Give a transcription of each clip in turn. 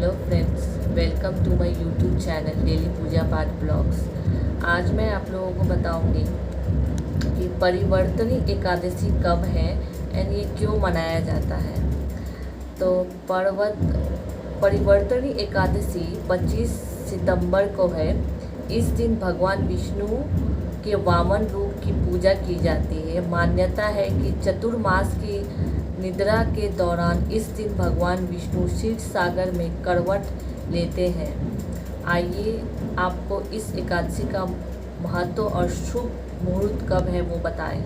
Hello friends, welcome to my YouTube channel daily पूजा पाठ blogs. आज मैं आप लोगों को बताऊंगी कि परिवर्तनी एकादशी कब है एंड ये क्यों मनाया जाता है। तो परिवर्तनी एकादशी 25 सितंबर को है। इस दिन भगवान विष्णु के वामन रूप की पूजा की जाती है। मान्यता है कि चतुर्मास की निद्रा के दौरान इस दिन भगवान विष्णु क्षीर सागर में करवट लेते हैं। आइए आपको इस एकादशी का महत्व और शुभ मुहूर्त कब है वो बताएं।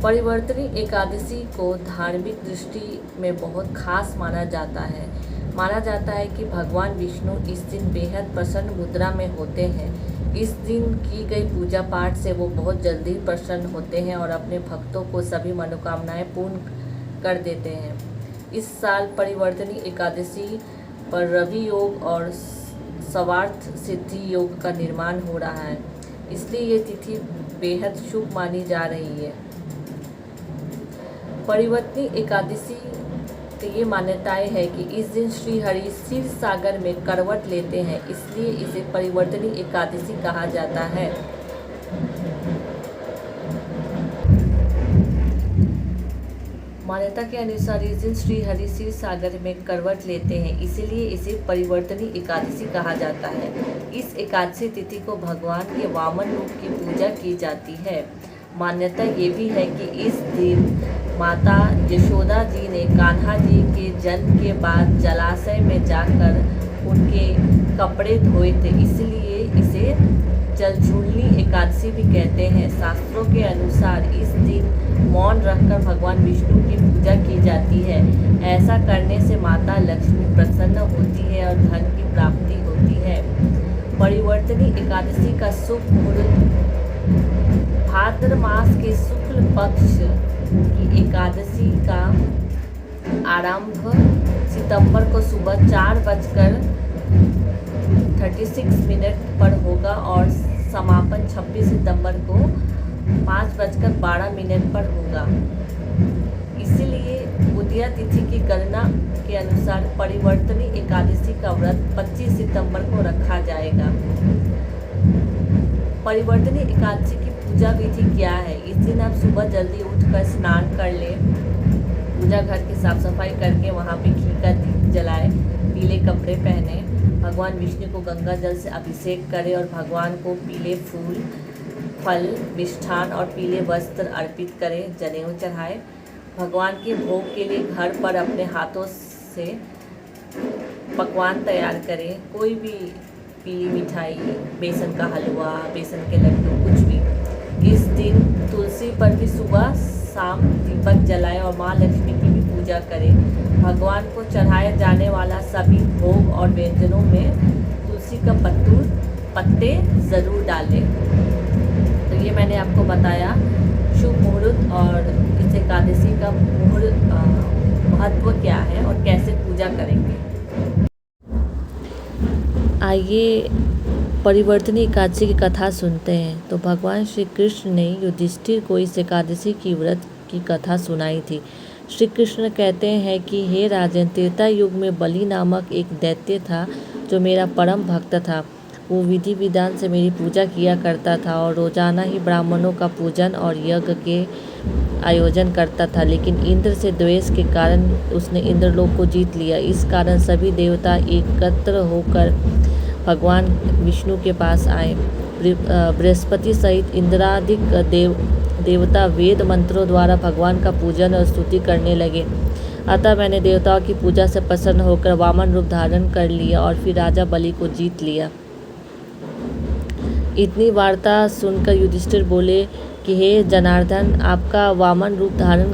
परिवर्तनी एकादशी को धार्मिक दृष्टि में बहुत खास माना जाता है। माना जाता है कि भगवान विष्णु इस दिन बेहद प्रसन्न मुद्रा में होते हैं। इस दिन की गई पूजा पाठ से वो बहुत जल्दी प्रसन्न होते हैं और अपने भक्तों को सभी मनोकामनाएं पूर्ण कर देते हैं। इस साल परिवर्तनी एकादशी पर रवि योग और सर्वार्थ सिद्धि योग का निर्माण हो रहा है, इसलिए ये तिथि बेहद शुभ मानी जा रही है। परिवर्तनी एकादशी की ये मान्यताएं है कि इस दिन श्री हरि क्षीर सागर में करवट लेते हैं, इसलिए इसे परिवर्तनी एकादशी कहा जाता है। मान्यता के अनुसार इस दिन श्री हरि क्षीर सागर में करवट लेते हैं, इसीलिए इसे परिवर्तनी एकादशी कहा जाता है। इस एकादशी तिथि को भगवान के वामन रूप की पूजा की जाती है। मान्यता ये भी है कि इस दिन माता यशोदा जी ने कान्हा जी के जन्म के बाद जलाशय में जाकर उनके कपड़े धोए थे, इसलिए इसे जलझूलनी एकादशी भी कहते हैं। शास्त्रों के अनुसार इस दिन मौन रखकर भगवान विष्णु की पूजा की जाती है। ऐसा करने से माता लक्ष्मी प्रसन्न होती है और धन की प्राप्ति होती है। परिवर्तनी एकादशी का शुभ मुहूर्त भाद्र मास के शुक्ल पक्ष की एकादशी का आरंभ सितंबर को सुबह 4:36 पर होगा और समापन 26 सितंबर को 5:12 पर होगा। इसीलिए उदया तिथि की गणना के अनुसार परिवर्तनी एकादशी का व्रत 25 सितंबर को रखा जाएगा। परिवर्तनी एकादशी की पूजा विधि क्या है? इस दिन आप सुबह जल्दी उठकर स्नान कर लें, पूजा घर की साफ सफाई करके वहाँ पे घी का दीप जलाएं, पीले कपड़े पहने, भगवान विष्णु को गंगा जल से अभिषेक करें और भगवान को पीले फूल, फल, मिष्ठान और पीले वस्त्र अर्पित करें, जनेऊ चढ़ाएं। भगवान के भोग के लिए घर पर अपने हाथों से पकवान तैयार करें, कोई भी पीली मिठाई, बेसन का हलवा, बेसन के लड्डू, कुछ भी। इस दिन तुलसी पर भी सुबह शाम दीपक जलाएं और माँ लक्ष्मी की भी पूजा करें। भगवान को चढ़ाए जाने वाला सभी भोग और व्यंजनों में तुलसी का पत्ते ज़रूर डालें। तो ये मैंने आपको बताया शुभ मुहूर्त और इस एकादशी का महत्व क्या है और कैसे पूजा करेंगे। आइए परिवर्तनी एकादशी की कथा सुनते हैं। तो भगवान श्री कृष्ण ने युधिष्ठिर को इस एकादशी की व्रत की कथा सुनाई थी। श्री कृष्ण कहते हैं कि हे राजन, त्रेता युग में बलि नामक एक दैत्य था जो मेरा परम भक्त था। वो विधि विधान से मेरी पूजा किया करता था और रोजाना ही ब्राह्मणों का पूजन और यज्ञ के आयोजन करता था, लेकिन इंद्र से द्वेष के कारण उसने इंद्रलोक को जीत लिया। इस कारण सभी देवता एकत्र होकर भगवान विष्णु के पास आए। बृहस्पति सहित इंद्रादिक देवता वेद मंत्रों द्वारा भगवान का पूजन और स्तुति करने लगे। अतः मैंने देवताओं की पूजा से प्रसन्न होकर वामन रूप धारण कर लिया और फिर राजा बलि को जीत लिया। इतनी वार्ता सुनकर युधिष्ठिर बोले कि हे जनार्दन, आपका वामन रूप धारण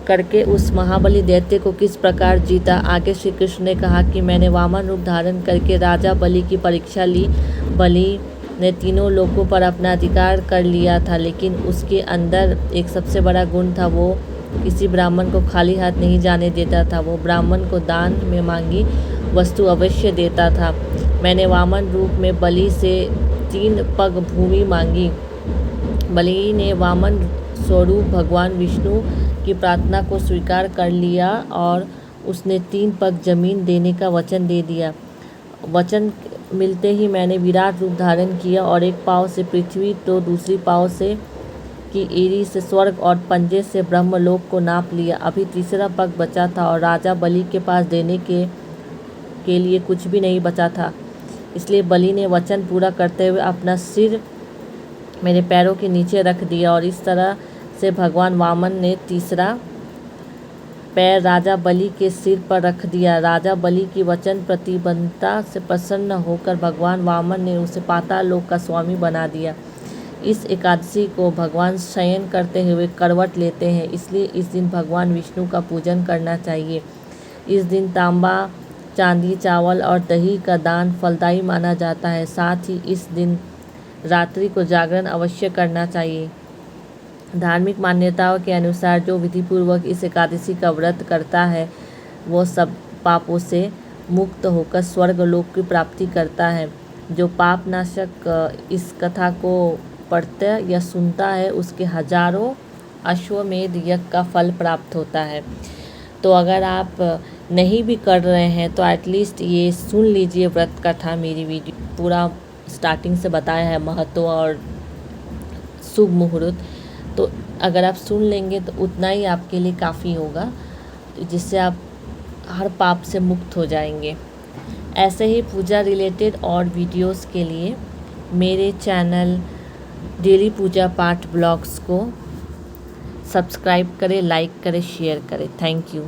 करके उस महाबली दैत्य को किस प्रकार जीता। आगे श्री कृष्ण ने कहा कि मैंने वामन रूप धारण करके राजा बलि की परीक्षा ली। बलि ने तीनों लोकों पर अपना अधिकार कर लिया था, लेकिन उसके अंदर एक सबसे बड़ा गुण था, वो किसी ब्राह्मण को खाली हाथ नहीं जाने देता था। वो ब्राह्मण को दान में मांगी वस्तु अवश्य देता था। मैंने वामन रूप में बलि से 3 पग भूमि मांगी। बलि ने वामन स्वरूप भगवान विष्णु की प्रार्थना को स्वीकार कर लिया और उसने 3 पग जमीन देने का वचन दे दिया। वचन मिलते ही मैंने विराट रूप धारण किया और एक पाँव से पृथ्वी तो दूसरी पाँव से की एड़ी से स्वर्ग और पंजे से ब्रह्मलोक को नाप लिया। अभी तीसरा पग बचा था और राजा बलि के पास देने के लिए कुछ भी नहीं बचा था। इसलिए बलि ने वचन पूरा करते हुए अपना सिर मेरे पैरों के नीचे रख दिया और इस तरह से भगवान वामन ने तीसरा पैर राजा बलि के सिर पर रख दिया। राजा बलि की वचन प्रतिबद्धता से प्रसन्न होकर भगवान वामन ने उसे पाताल लोक का स्वामी बना दिया। इस एकादशी को भगवान शयन करते हुए करवट लेते हैं, इसलिए इस दिन भगवान विष्णु का पूजन करना चाहिए। इस दिन तांबा, चांदी, चावल और दही का दान फलदायी माना जाता है। साथ ही इस दिन रात्रि को जागरण अवश्य करना चाहिए। धार्मिक मान्यताओं के अनुसार जो विधिपूर्वक इस एकादशी का व्रत करता है वो सब पापों से मुक्त होकर स्वर्ग लोक की प्राप्ति करता है। जो पाप नाशक इस कथा को पढ़ता या सुनता है उसके हजारों अश्वमेध यज्ञ का फल प्राप्त होता है। तो अगर आप नहीं भी कर रहे हैं तो एटलीस्ट ये सुन लीजिए व्रत कथा। मेरी वीडियो पूरा स्टार्टिंग से बताया है महत्व और शुभ मुहूर्त, तो अगर आप सुन लेंगे तो उतना ही आपके लिए काफ़ी होगा, जिससे आप हर पाप से मुक्त हो जाएंगे। ऐसे ही पूजा रिलेटेड और वीडियोस के लिए मेरे चैनल डेली पूजा पाठ ब्लॉग्स को सब्सक्राइब करें, लाइक करें, शेयर करें। Thank you.